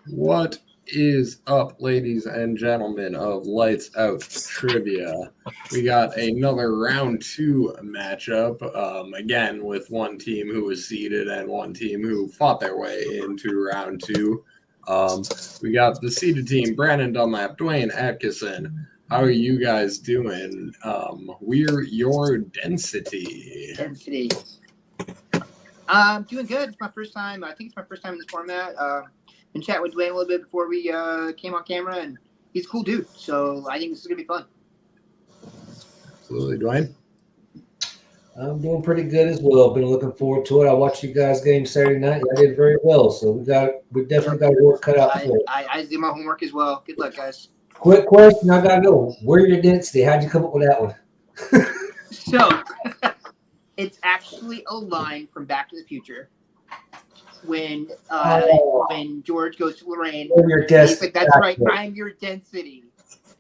What is up, ladies and gentlemen of Lights Out Trivia? We got another round two matchup, again with one team who was seeded and one team who fought their way into round two. We got the seeded team, Brandon Dunlap, Dwayne Atkinson. How are you guys doing? We're your density. Doing good. It's my first time. I think it's my first time in this format. Been chatting with Dwayne a little bit before we came on camera, and he's a cool dude. So I think this is gonna be fun. Absolutely, Dwayne. I'm doing pretty good as well. Been looking forward to it. I watched you guys' game Saturday night. I did very well, so we definitely got work cut out for it. I did my homework as well. Good luck, guys. Quick question, I gotta know. Where's your density? How'd you come up with that one? So it's actually a line from Back to the Future when George goes to Lorraine. He's like, "That's right, I'm your density."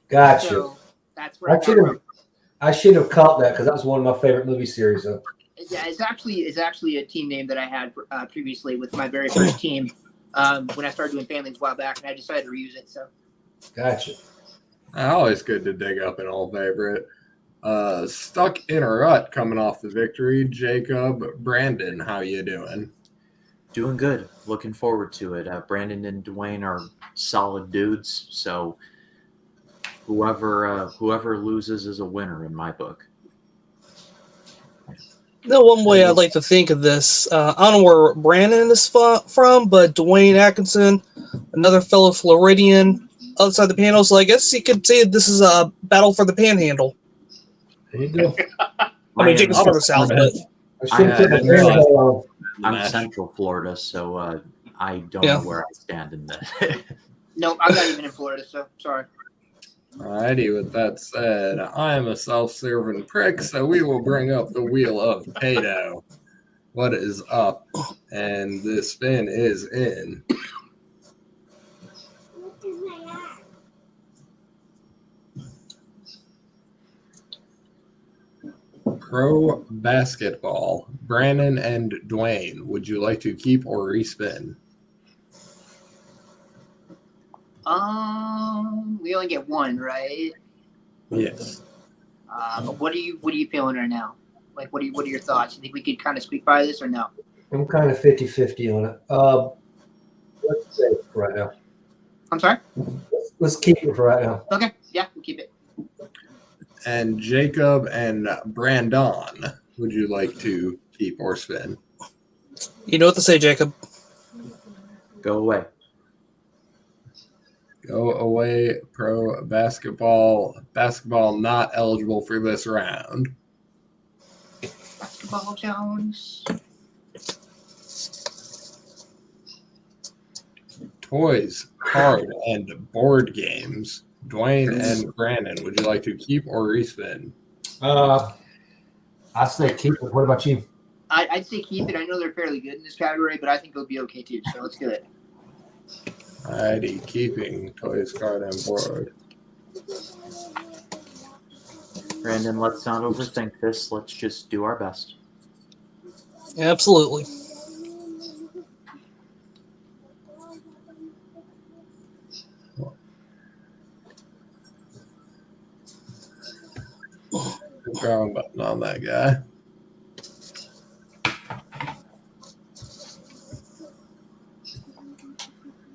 Gotcha. So that's where I got from. I should have caught that because that was one of my favorite movie series. Though. Yeah, it's actually a team name that I had previously with my very first team when I started doing families a while back, and I decided to reuse it. So, gotcha. Always good to dig up an old favorite. Stuck in a rut coming off the victory. Jacob, Brandon, how you doing? Doing good. Looking forward to it. Brandon and Dwayne are solid dudes, so whoever loses is a winner in my book. One way I'd like to think of this, I don't know where Brandon is from, but Dwayne Atkinson, another fellow Floridian, outside the panel, so I guess you could say this is a battle for the Panhandle. There you go. I mean, Jacob's from the South, but I'm Central Florida, so I don't know where I stand in that. No, I'm not even in Florida, so sorry. Alrighty, with that said, I am a self-serving prick, so we will bring up the wheel of Pato. What is up? And the spin is in. Pro basketball. Brandon and Dwayne, would you like to keep or respin? We only get one, right? Yes. What are you feeling right now? Like, what are your thoughts? You think we could kind of squeak by this or no? I'm kind of 50-50 on it. Let's say for right now. I'm sorry? Let's keep it for right now. Okay, yeah, we'll keep it. And Jacob and Brandon, would you like to keep or spin? You know what to say, Jacob. Go away. Go away, pro basketball. Basketball not eligible for this round. Basketball Jones. Toys, card, and board games. Dwayne and Brandon, would you like to keep or respin? I say keep it. What about you? I'd say keep it. I know they're fairly good in this category, but I think it'll be okay too. So let's do it. Alrighty, keeping toys, card, and board. Brandon, let's not overthink this. Let's just do our best. Absolutely. Wrong button on that guy.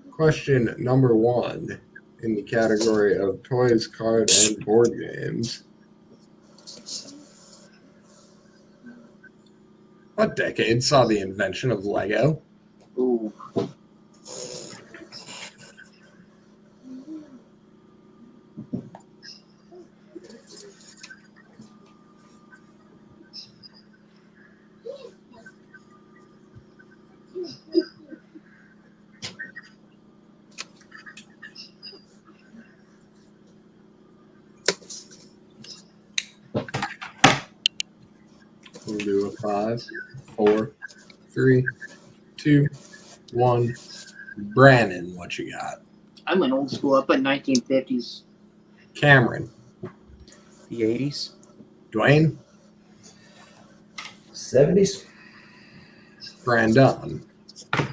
Question number 1 in the category of toys, card, and board games. What decade saw the invention of Lego? Ooh. We'll do a 5, 4, 3, 2, 1. Brandon, what you got? I went old school. I put 1950s. Cameron. The 80s? Dwayne. 70s. Brandon. I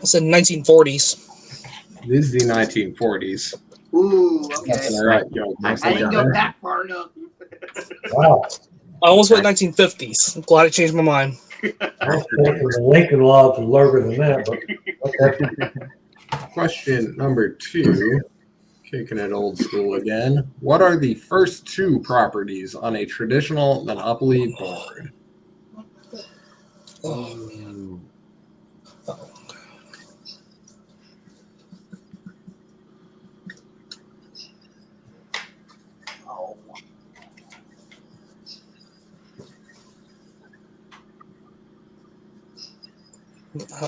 said 1940s. This is the 1940s. Ooh, okay. Nothing right, yo. Nice. I didn't go done. that far enough. Wow. I almost went 1950s. I'm glad I changed my mind. I was thinking the Lincoln Logs was lower than that, but okay. Question number 2. Kicking it old school again. What are the first 2 properties on a traditional Monopoly board? Ooh. Oh.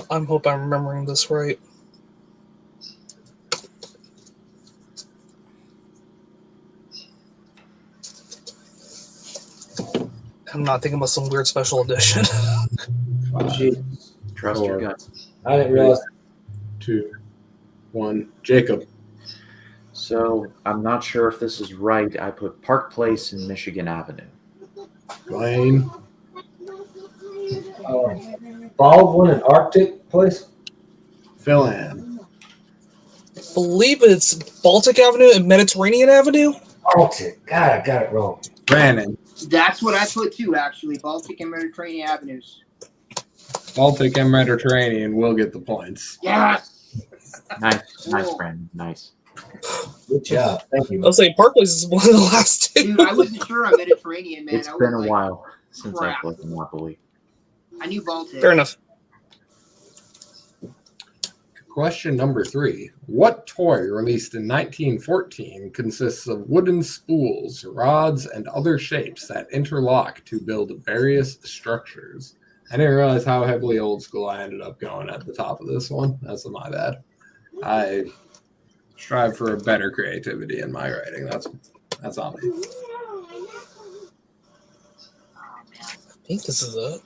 I hope I'm remembering this right. I'm not thinking about some weird special edition. Jeez. Trust your 4, gut. I didn't realize. 2, 1. Jacob. So I'm not sure if this is right. I put Park Place and Michigan Avenue. Dwayne. Baldwin and Arctic place? Fill in. Believe it's Baltic Avenue and Mediterranean Avenue. Arctic. God, I got it wrong. Brandon. That's what I put too, actually. Baltic and Mediterranean avenues. Baltic and Mediterranean will get the points. Yes. Nice, nice, Cool. Brandon. Nice. Good job. Thank you. I'll say Park Place is one of the last 2. Dude, I wasn't sure on Mediterranean, man. It's I was been a like, while since I crap. played Monopoly. I knew Baltic. Fair enough. Question number 3. What toy released in 1914 consists of wooden spools, rods, and other shapes that interlock to build various structures? I didn't realize how heavily old school I ended up going at the top of this one. That's my bad. I strive for a better creativity in my writing. That's on me. I think this is it.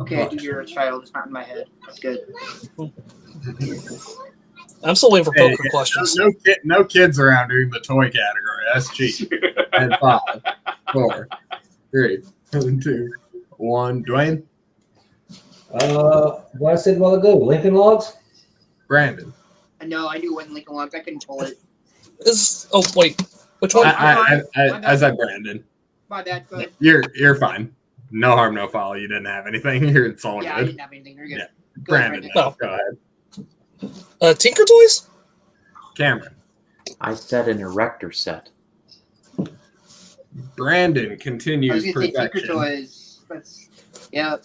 Okay, I do you're a child. It's not in my head. That's good. I'm still waiting for Hey, poker questions. no kids around doing the toy category. That's cheap. And 5, 4, 3, 2, 1. Dwayne. What I said a while ago, Lincoln Logs? Brandon. No, I knew it wasn't Lincoln Logs. I couldn't pull it. Oh wait, which one? I said Brandon. My bad. Go ahead. You're fine. No harm, no foul. You didn't have anything. It's all Yeah, I good. didn't have anything. You're good. Yeah. Go ahead, Brandon, Oh. go ahead. Tinker Toys? Cameron. I said an erector set. Brandon I was continues going to say Tinker perfection. Toys. That's, yeah.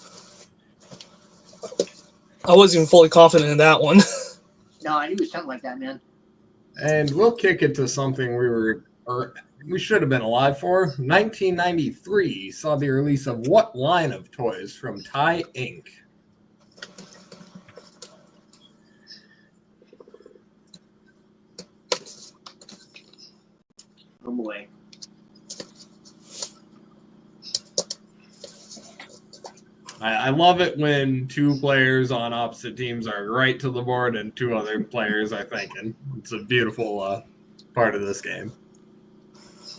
I wasn't even fully confident in that one. No, I knew it was something like that, man. And we'll kick it to something we should have been alive for. 1993 saw the release of what line of toys from Thai Inc.? Oh boy. I love it when 2 players on opposite teams are right to the board and 2 other players are thinking. It's a beautiful part of this game.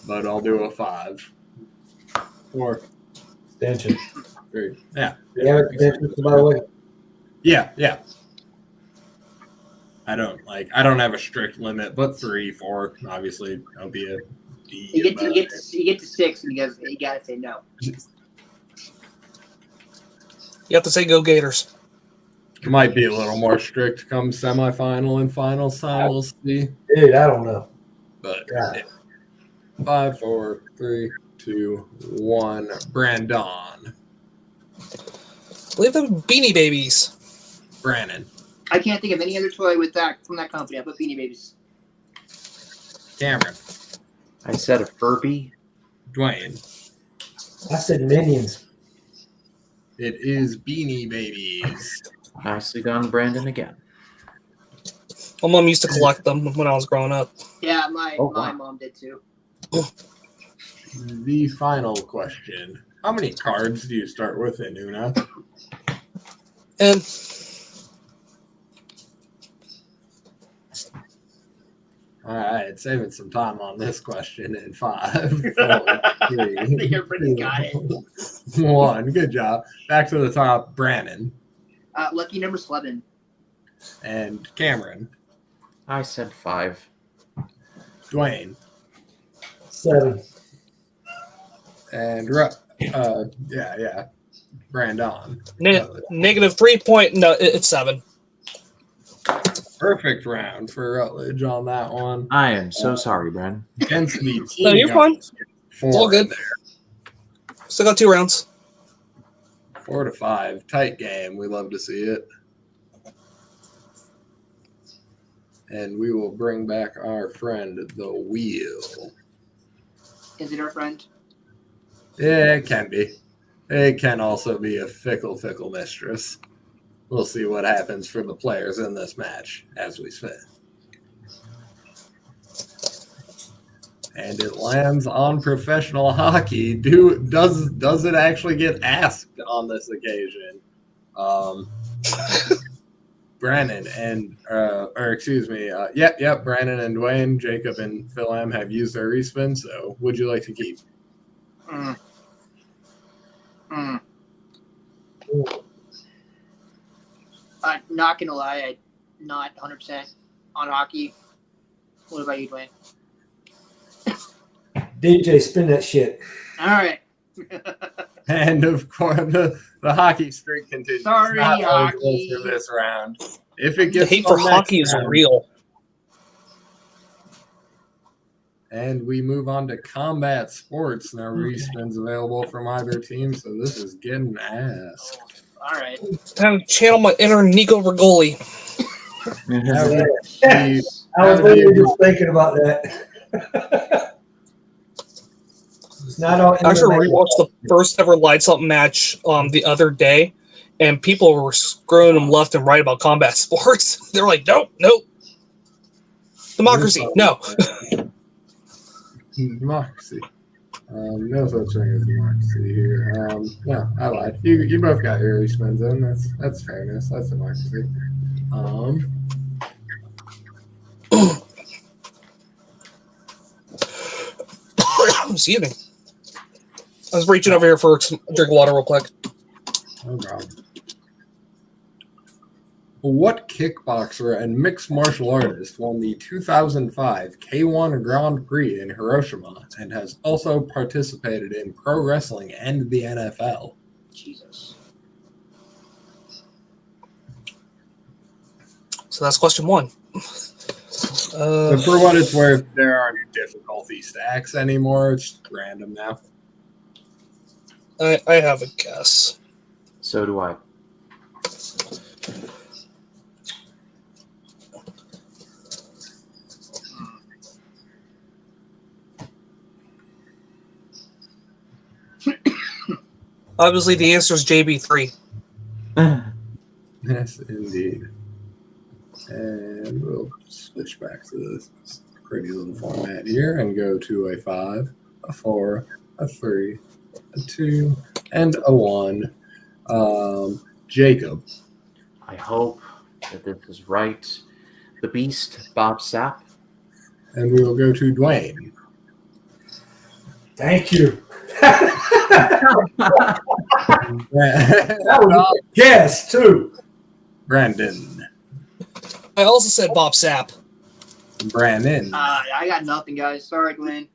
But I'll do a 5, 4, Extension. 3. Yeah. Yeah, extensions, by the way. Yeah. I don't have a strict limit, but 3, 4, obviously, I'll be a D. You get to 6, and you gotta say no. You have to say go Gators. Might be a little more strict come semifinal and finals time. We'll see. Dude, I don't know. But God. yeah. 5, 4, 3, 2, 1. Brandon. I believe them Beanie Babies. Brandon. I can't think of any other toy with that from that company. I put Beanie Babies. Cameron. I said a Furby. Dwayne. I said Minions. It is Beanie Babies. Nicely done, Brandon, again. My mom used to collect them when I was growing up. Yeah, my wow. mom did too. The final question. How many cards do you start with in Una? And All right, saving some time on this question in 5, 4, 3, I think everybody's got it. 1. Good job. Back to the top, Brandon Lucky number 11. and Cameron, I said 5. Dwayne, 7. and Brandon. Negative 3 point. No, it's 7. Perfect round for Rutledge on that one. I am so sorry, Brandon. Against the team. No, you're fine. It's all 4 good. Still got 2 rounds. 4 to 5. Tight game. We love to see it. And we will bring back our friend, the wheel. Is it our friend? Yeah, it can be. It can also be a fickle mistress. We'll see what happens for the players in this match as we spin. And it lands on professional hockey. Does it actually get asked on this occasion? Brandon and Brandon and Dwayne, Jacob and Phil M have used their respin. So, would you like to keep? Not gonna lie, I'm not 100% on hockey. What about you, Dwayne? DJ, spin that shit. All right. And of course, the hockey streak continues. Sorry, Not eligible hockey. for this round. If it The gets hate for fun next hockey is round, real. and we move on to combat sports. Now respins available from either team, so this is getting asked. All right. Time to channel my inner Nico Rigoli. I was literally just thinking about that. It's not all. I actually rewatched the first ever Lights Up match the other day, and people were screwing them left and right about combat sports. They were like, nope. Democracy, no. Democracy. No such thing as democracy here. No, I lied. You both got your respins in. That's fairness. That's democracy. Excuse me. I was reaching over here for a drink of water real quick. No problem. What kickboxer and mixed martial artist won the 2005 K1 Grand Prix in Hiroshima and has also participated in pro wrestling and the NFL? Jesus. So that's question 1. But for what it's worth, there aren't difficulty stacks anymore. It's random now. I have a guess. So do I. Obviously, the answer is JB3. Yes, indeed. And we'll switch back to this pretty little format here and go to a 5, a 4, a 3, a 2, and a 1. Jacob. I hope that this is right. The Beast, Bob Sapp. And we will go to Dwayne. Thank you. That was a guess too. Brandon. I also said Bob Sapp. Brandon. I got nothing, guys. Sorry, Glenn.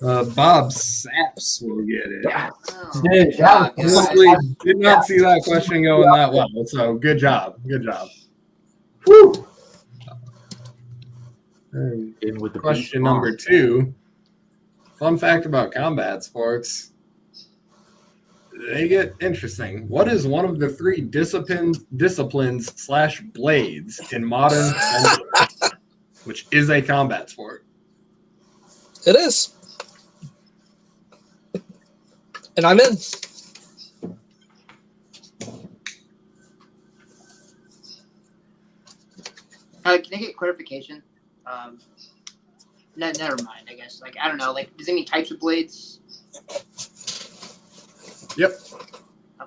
Bob Saps will get it. Yeah. Oh, Dude, that was Honestly, did not see that question going that well. So good job. Good job. Woo. And In with the question Beast number on. 2. Fun fact about combat sports. They get interesting. What is one of the 3 disciplines/blades in modern fencing, which is a combat sport? It is. And I'm in. Can I get clarification? Never mind. I guess. I don't know. Does it mean types of blades? Yep.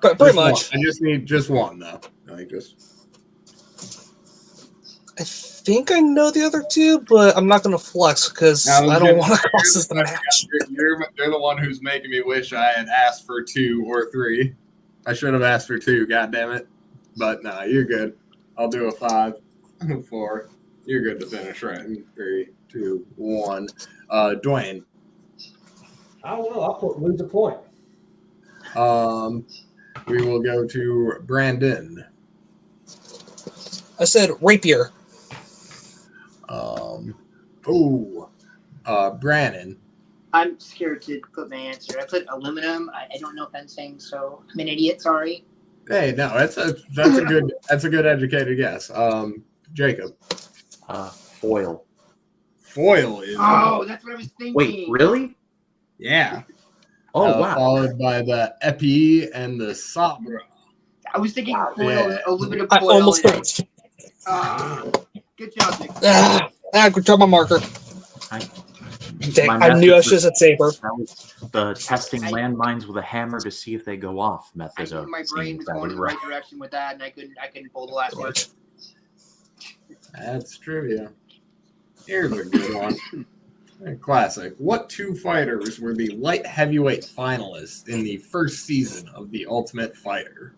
But pretty Just much. one. I just need just one though. think I know the other two, but I'm not going to flex because I was I don't gonna- want to cost this the match. You're the one who's making me wish I had asked for 2 or 3. I should have asked for 2, goddammit. But no, you're good. I'll do a 5, 4. You're good to finish right in 3, 2, 1. Dwayne. I don't know. I'll lose a point. We will go to Brandon. I said rapier. Brandon. I'm scared to put my answer. I put aluminum. I don't know fencing, so I'm an idiot. Sorry. Hey, no, that's a good educated guess. Jacob. Foil. Foil is Oh, that's what I was thinking. Wait, really? yeah. Oh, wow. Followed by the Epi and the Sabra. I was thinking foil, Yeah. aluminum I foil. almost and- finished. Good job, Nick. I could try my marker. Dang, My I knew I method should have said saber. That was the testing landmines with a hammer to see if they go off I method knew of my seeing brain if was that going was in the right direction with that, and I couldn't pull the last word. That's trivia. Here's a good one. A classic. What 2 fighters were the light heavyweight finalists in the first season of The Ultimate Fighter?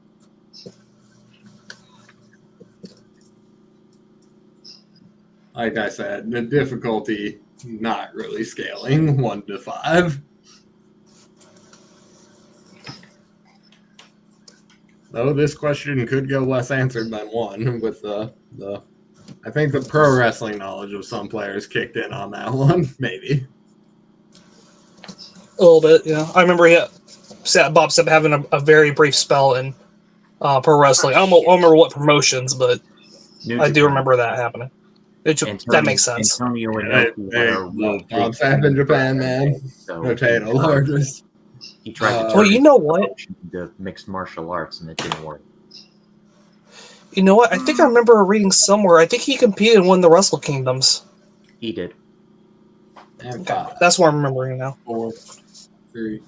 Like I said, the difficulty not really scaling 1 to 5. Though this question could go less answered than 1 with the I think the pro wrestling knowledge of some players kicked in on that one, maybe. A little bit, yeah. I remember Bob Sepp having a very brief spell in pro wrestling. I don't remember what promotions, but New I do Japan. remember that happening. That makes sense. Antonio Hey, Inoki had a real big Bob Sapp in Japan, man. So Potato largest. he tried to Well, turn you know what? into mixed martial arts, and it didn't work. You know what? I think I remember reading somewhere. I think he competed in one of the Wrestle Kingdoms. He did. And 5, That's what I'm remembering now. 4, 3,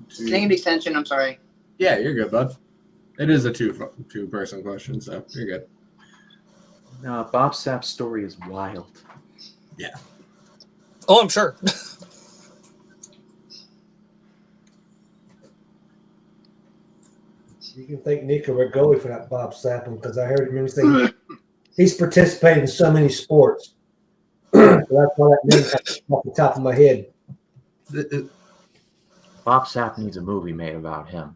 2. Can I get an extension? I'm sorry. Yeah, you're good, bud. It is a two-person question, so you're good. Bob Sapp's story is wild. Oh, I'm sure. You can thank Nico Rigoli for that Bob Sapping because I heard him say he's participated in so many sports. So that's why that name comes off the top of my head. Bob Sapp needs a movie made about him.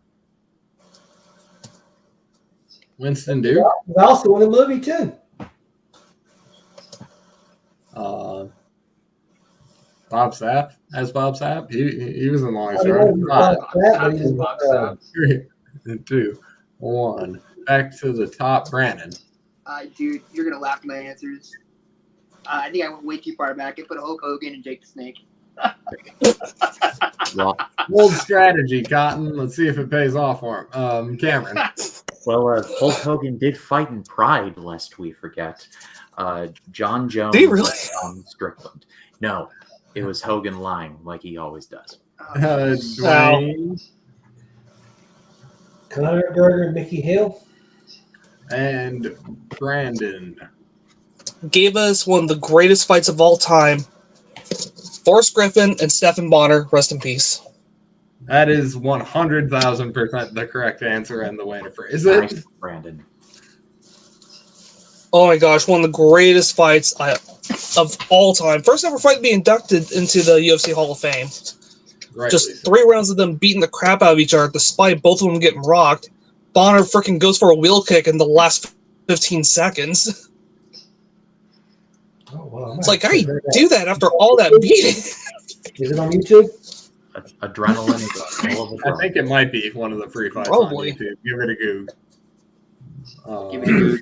Winston Duke. He's also in the movie too. Bob Sapp as Bob Sapp. He was in Long I know he's Bob Sapp, but he's Bob Sapp. 3, 2, 1. Back to the top, Brandon. Dude, you're gonna laugh at my answers. I think I went way too far back. I put Hulk Hogan and Jake the Snake. Well, Bold strategy, Cotton. Let's see if it pays off for him. Cameron. Hulk Hogan did fight in Pride, lest we forget. John Jones. Did he really? and Strickland. No, it was Hogan lying like he always does. Dwayne Conor Berger and Mickey Hill. and Brandon. Gave us one of the greatest fights of all time. Forrest Griffin and Stephen Bonner, rest in peace. That is 100,000% the correct answer and the way to phrase it. Nice, Brandon. Oh my gosh, one of the greatest fights of all time. First ever fight to be inducted into the UFC Hall of Fame. Right, Just Lisa. 3 rounds of them beating the crap out of each other, despite both of them getting rocked. Bonner freaking goes for a wheel kick in the last 15 seconds. Oh wow! It's like, how do you do that after all that beating? Is it on YouTube? Adrenaline is a hell of a I drug. think it might be one of the free fights Probably. on YouTube. Give it a goog. Give me a goog.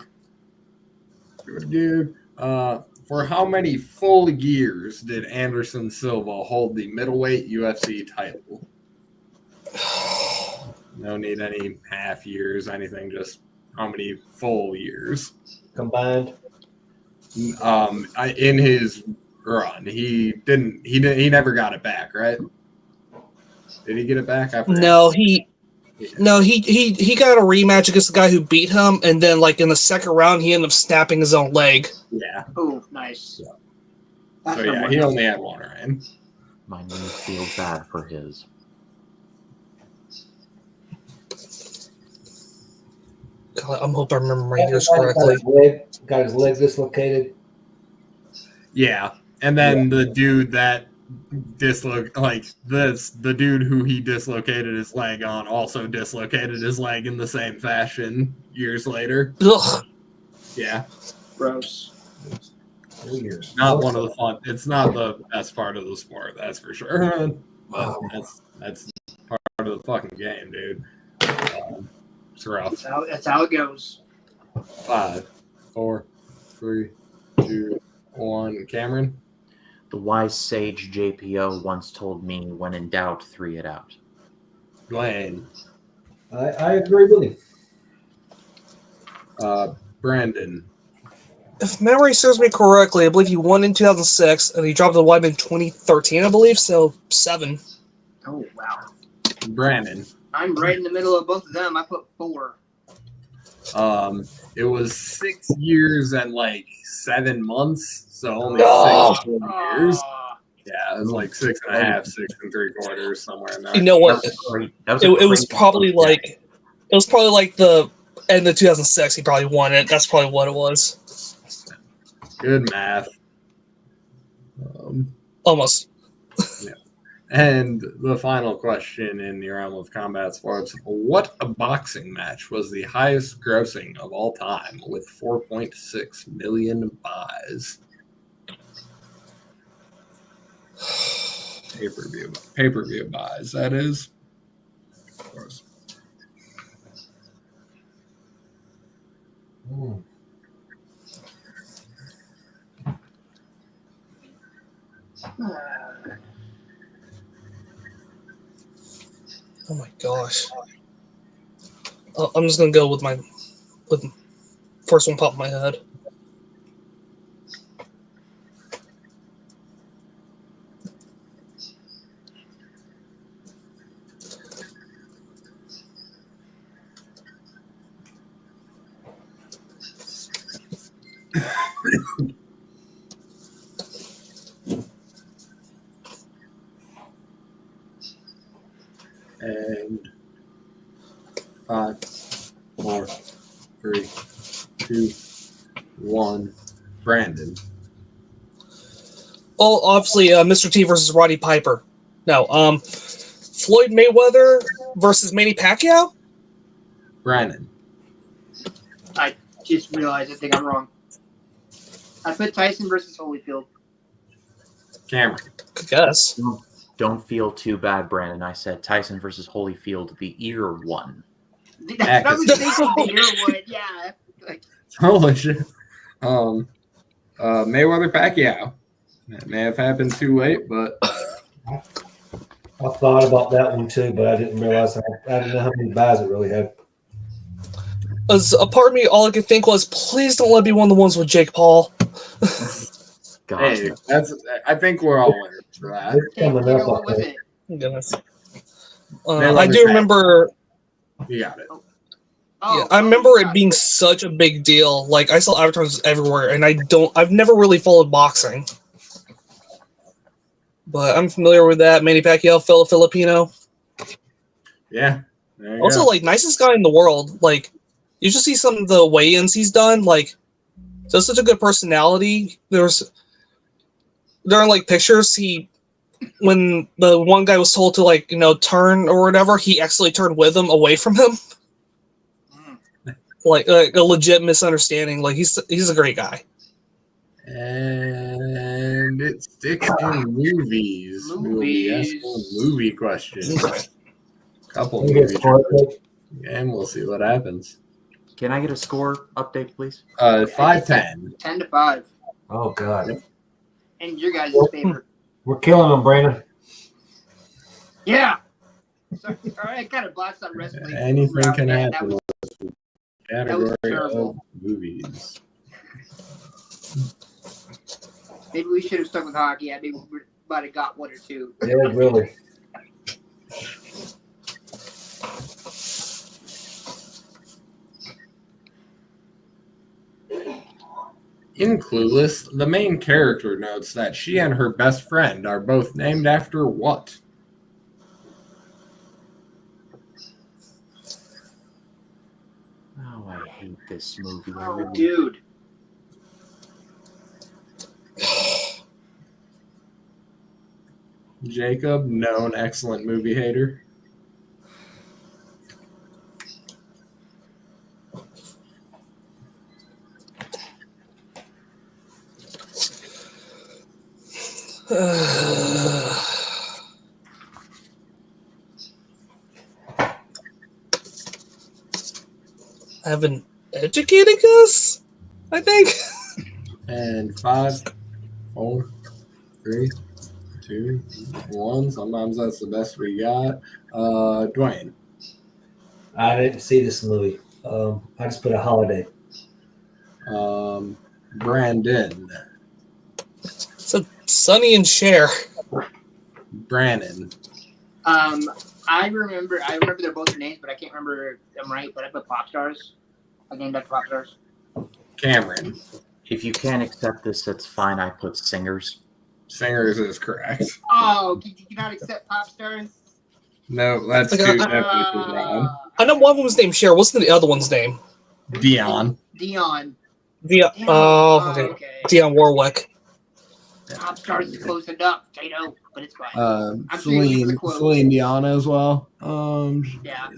Give it a goog. For how many full years did Anderson Silva hold the middleweight UFC title? No need any half years, anything. Just how many full years? Combined. In his run, he never got it back, right? Did he get it back? I forget. No, he No, he got a rematch against the guy who beat him, and then like in the second round, he ended up snapping his own leg. Yeah. Oh, nice. Yeah. That's So no yeah, more he now. only had one reign. My knees feel bad for his. God, I'm hoping I remember my years correctly. Got his leg dislocated. Yeah, and then the dude that the dude who he dislocated his leg on also dislocated his leg in the same fashion years later. Ugh. Yeah, Gross. Weird. not one of the fun. It's not the best part of the sport, that's for sure. But that's part of the fucking game, dude. It's rough. That's how it goes. 5, 4, 3, 2, 1. Cameron. The wise sage JPO once told me, when in doubt, 3 it out. Dwayne. I agree with him. Brandon. If memory serves me correctly, I believe he won in 2006, and he dropped the white in 2013, I believe. So 7. Oh, wow. Brandon. I'm right in the middle of both of them. I put 4. It was 6 years and like 7 months, so only Oh. 6 years. Aw. Yeah, it was like 6.5, 6 3/4, somewhere in there. You know what? It was probably like the end of 2006. He probably won it. That's probably what it was. Good math. Almost. Yeah. And the final question in the realm of combat sports: what boxing match was the highest grossing of all time with 4.6 million buys? Pay-per-view buys, that is. Of course. Oh my gosh. I'm just gonna go with first one pop in my head. And 5, 4, 3, 2, 1. Brandon. Oh, obviously, Mr. T versus Roddy Piper. No, Floyd Mayweather versus Manny Pacquiao. Brandon. I just realized I think I'm wrong. I put Tyson versus Holyfield. Cameron. I guess. Don't feel too bad, Brandon. I said Tyson versus Holyfield, the ear one. I was thinking the ear one, yeah. Like, Holy shit. Mayweather Pacquiao. That may have happened too late, but I thought about that one too, but I didn't realize I didn't know how many buys it really had. As a part of me, all I could think was, please don't let it be one of the ones with Jake Paul. God. hey, I think we're all winners for that. It's coming Taylor, up. what was it? Goodness. Mayweather I do Pacquiao. remember. You got it. Yeah, I remember it being such a big deal. Like I saw advertisements everywhere, and I've never really followed boxing, but I'm familiar with that. Manny Pacquiao, Filipino. Yeah. There you Also, go. like nicest guy in the world. Like you should see some of the weigh-ins he's done. Like, just such a good personality. During like pictures, when the one guy was told to turn or whatever, he actually turned with him away from him. Like a legit misunderstanding. Like he's a great guy. And it sticks in movies. We will be asking movie questions. Couple movies. And we'll see what happens. Can I get a score update, please? 5-10. 10-5. Oh God. And your guys' favorite. We're killing them, Brandon. Yeah. Sorry, I kind of botched on wrestling. Anything can That happen. was Category terrible. of movies. Maybe we should have stuck with hockey. Yeah, maybe we might have got 1 or 2. Yeah, really. In Clueless, the main character notes that she and her best friend are both named after what? Oh, I hate this movie. I Oh, really dude. Jacob, known excellent movie hater. I've been educating us, I think. And 5, 4, 3, 2, 1. Sometimes that's the best we got. Dwayne. I didn't see this movie. I just put a holiday. Brandon. So Sonny and Cher. Brannon. I remember they're both their names, but I can't remember them right. But I put pop stars. I named after pop stars. Cameron. If you can't accept this, that's fine. I put singers. Singers is correct. Oh, did you not accept pop stars? No, that's Okay, too heavy for Brad. I know one of them was named Cher. What's the other one's name? Dion. Dion. Dionne. Damn. Oh, okay. Dionne Warwick. Pop stars is close enough, Tato, but it's fine. I'm sure you Celine, use the quote. Celine Dion as well. Yeah.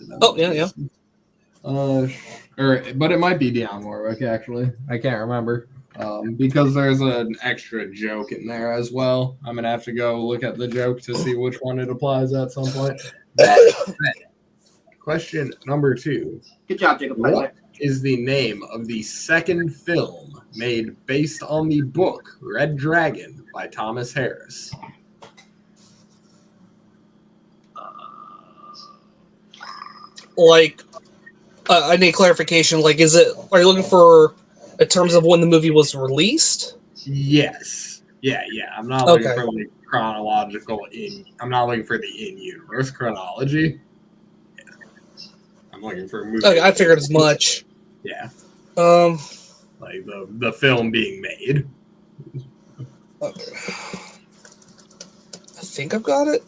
Oh, yeah. But it might be Dionne Warwick actually. I can't remember. Because there's an extra joke in there as well. I'm gonna have to go look at the joke to see which one it applies at some point. Question number 2. Good job, Jacob. By the way. What is the name of the second film made based on the book Red Dragon by Thomas Harris? Like, I need clarification. Like, are you looking for in terms of when the movie was released? Yes. Yeah. I'm not looking for like chronological I'm not looking for the in-universe chronology. Yeah. I'm looking for a movie. Okay, I figured as much. Yeah. Like the film being made. I think I've got it.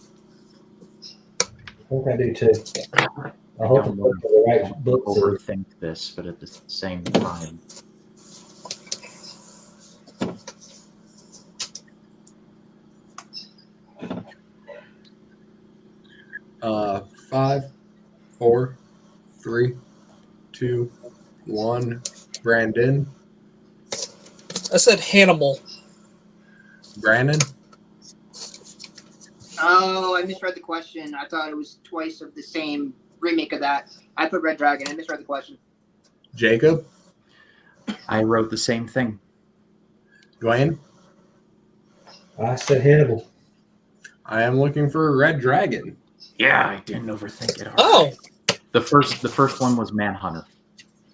I think I do too. I hope don't it's the right book. overthink this, but at the same time, 5, 4, 3, 2, 1. Brandon. I said Hannibal. Brandon. Oh, I misread the question. I thought it was twice of the same remake of that. I put Red Dragon. I misread the question. Jacob. I wrote the same thing. Dwayne. I said Hannibal. I am looking for Red Dragon. Yeah, I didn't overthink it. Oh. The first one was Manhunter.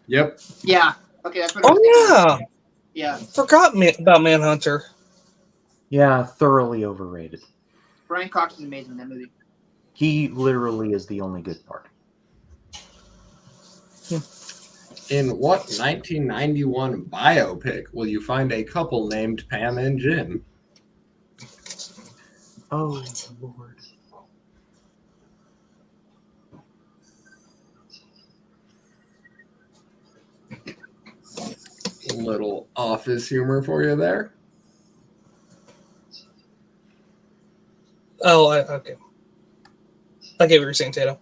Yep. Yeah. Okay, that's what I was thinking. Yeah. Forgot about Manhunter. Yeah, thoroughly overrated. Brian Cox is amazing in that movie. He literally is the only good part. In what 1991 biopic will you find a couple named Pam and Jim? Oh, Lord. A little office humor for you there. Oh, okay. I get what you're saying, Tato.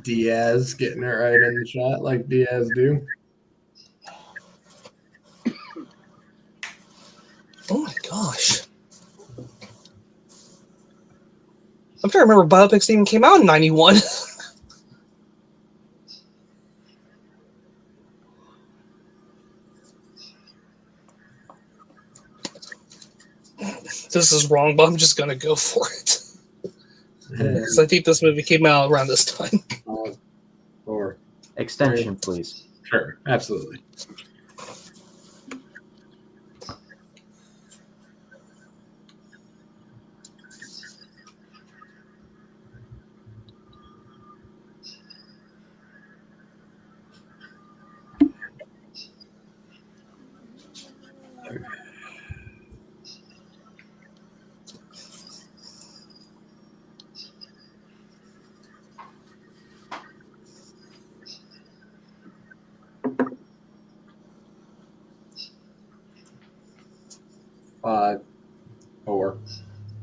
Diaz getting it right in the chat like Diaz do. Oh my gosh. I'm trying to remember biopics even came out in 91. This is wrong, but I'm just going to go for it. Because I think this movie came out around this time. Or Extension, please. Sure, absolutely. 5, 4,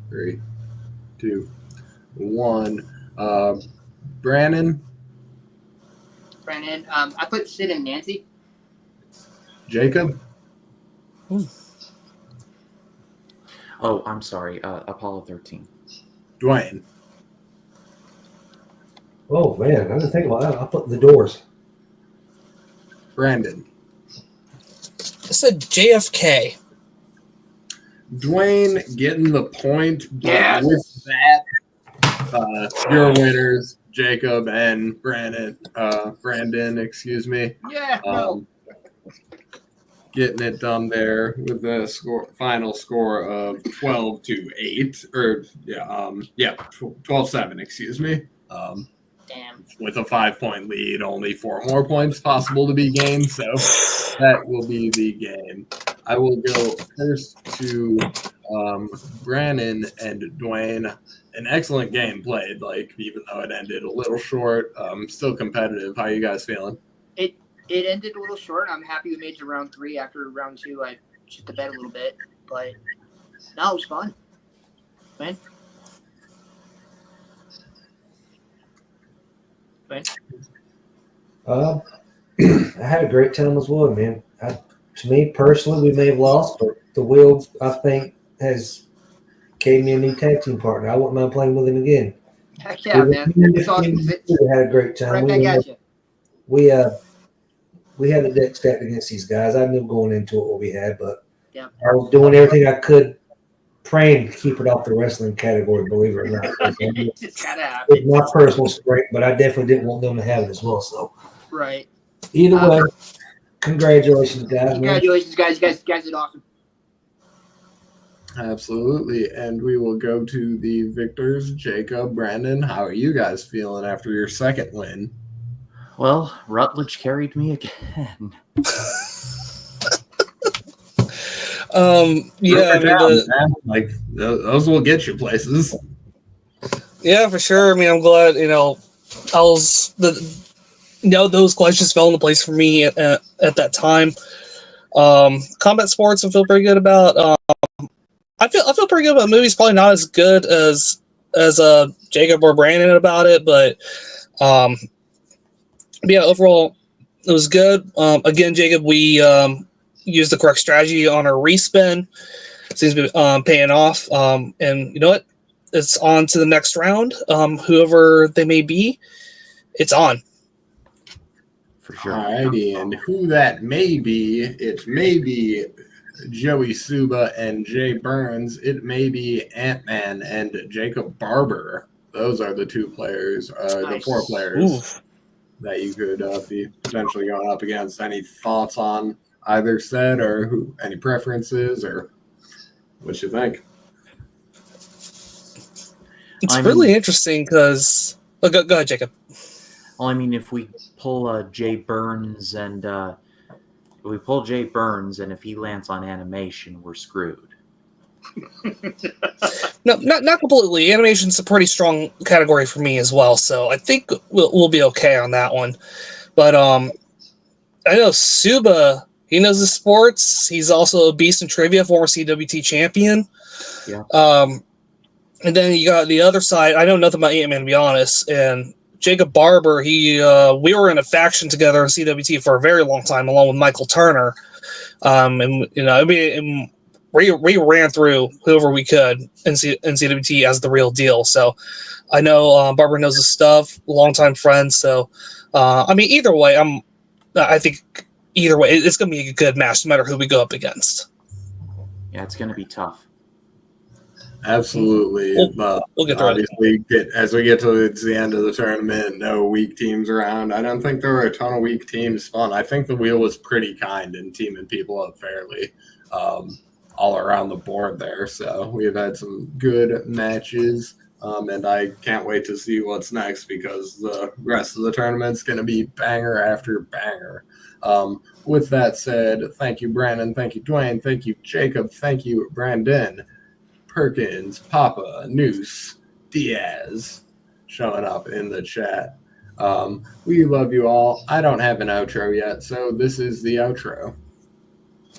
3, 2, 1. Brandon, Brandon, I put Sid and Nancy. Jacob, Oh, I'm sorry. Apollo 13. Dwayne, Oh man, I didn't think about that. I put the Doors. Brandon. I said JFK. Dwayne getting the point, but Yes. with that, your winners, Jacob and Brandon, excuse me. Yeah, no. Getting it done there with the final score of 12-8, or 12-7, excuse me. Damn. With a 5-point lead, only 4 more points possible to be gained, so that will be the game. I will go first to Brandon and Dwayne. An excellent game played, even though it ended a little short, still competitive. How you guys feeling? It ended a little short. I'm happy we made it to round 3. After round 2, I shit the bed a little bit, but no, it was fun. Man. I had a great time as well, man. To me personally, we may have lost, but the Will, I think, has gave me a new tag team partner. I wouldn't mind playing with him again. Heck yeah, man. It's awesome. We had a great time. Right back at you. We had the deck stacked against these guys. I knew going into it what we had, but yeah. I was doing everything I could, praying to keep it off the wrestling category, believe it or not. It's just gotta happen. It's my personal strength, but I definitely didn't want them to have it as well. So, right. Either way, congratulations, guys. Congratulations, guys. You guys did awesome. Absolutely. And we will go to the victors. Jacob, Brandon, how are you guys feeling after your second win? Well, Rutledge carried me again. Yeah, those will get you places. Yeah, for sure. I mean, I'm glad, those questions fell into place for me at that time. Combat sports I feel pretty good about. I feel pretty good about movies. Probably not as good as Jacob or Brandon about it, but yeah, overall it was good. Again, Jacob, we used the correct strategy on our respin. Seems to be paying off. And you know what? It's on to the next round. Whoever they may be, it's on. For sure. Alrighty, and who that may be, it may be Joey Suba and Jay Burns. It may be Ant-Man and Jacob Barber. Those are the 2 players, the 4 players that you could be potentially going up against. Any thoughts on either set, or any preferences, or what you think? It's really interesting because go ahead, Jacob. Well, I mean, if we pull Jay Burns and if he lands on animation, we're screwed. No, not completely. Animation's a pretty strong category for me as well, so I think we'll be okay on that one. But I know Suba, he knows his sports. He's also a beast in trivia, former CWT champion. Yeah. And then you got the other side. I know nothing about Ant-Man, to be honest. And Jacob Barber, we were in a faction together in CWT for a very long time, along with Michael Turner. We ran through whoever we could in CWT as the real deal. So I know Barber knows his stuff, longtime friend. So either way, I think either way, it's going to be a good match, no matter who we go up against. Yeah, it's going to be tough. Absolutely. We'll get obviously, as we get to the end of the tournament, no weak teams around. I don't think there were a ton of weak teams spun. I think the wheel was pretty kind in teaming people up fairly all around the board there. So we've had some good matches, and I can't wait to see what's next, because the rest of the tournament's going to be banger after banger. With that said, thank you, Brandon. Thank you, Dwayne. Thank you, Jacob. Thank you, Brandon. Perkins, Papa, Noose, Diaz showing up in the chat. We love you all. I don't have an outro yet, so this is the outro.